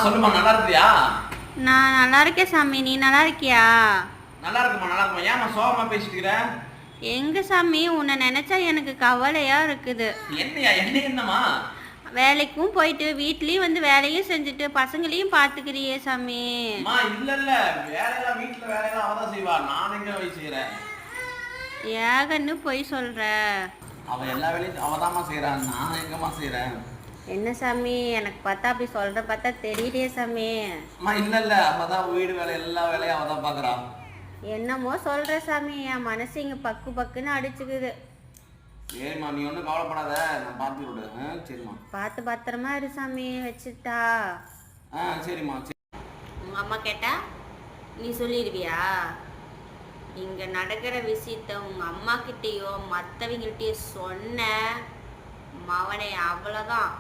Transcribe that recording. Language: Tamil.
சொல்லுமா, நல்லா இருக்கியா? நான் நல்லா இருக்கேன் சாமி, நீ நல்லா இருக்கியா? நல்லா இருக்குமா, நல்லா இருக்குமா. ஏமா சோகமா பேசிட்டு இருக்கிற? எங்க சாமி, உன்னை நினைச்சா எனக்கு கவலையா இருக்குது. என்னையா, என்னம்மா? வேலைக்கும் போயிட்டு வீட்லயும் வந்து வேலையும் செஞ்சுட்டு பசங்களையும் பாத்துக்கிறியே சாமி. இல்ல இல்ல, வேலையெல்லாம் வீட்டுல வேலையெல்லாம் அவதான் செய்வா, நான் எங்க போய் செய்யறேன்? ஏகன்னு போய் சொல்ற. அவ எல்லா வேலையும் அவதாமா செய்யறான், நான் எங்கம்மா செய்யறேன்? என்ன சாமி, எனக்கு பார்த்தா அப்படி சொல்ற பார்த்தா தெரியலையே சாமி. இல்ல இல்ல, அவதான் வீடு வேலை எல்லா வேலையும் அவதான் பாக்குறா. என்னமோ சொல்ற சாமி, என் மனசு இங்க பக்கு பக்குன்னு அடிச்சுக்குது. சரிம்மா, நீ ஒன்றும் கவலைப்படாத, நான் பார்த்து விடுறேன். சரிம்மா, பார்த்து பத்திரமா இரு சாமி, வச்சுட்டா. சரிம்மா. உங்க அம்மா கேட்டா நீ சொல்லிடுவியா? இங்க நடக்கிற விஷயத்த உங்க அம்மா கிட்டேயோ மற்றவங்கள்ட்டையோ சொன்ன மவனை அவ்வளோதான்.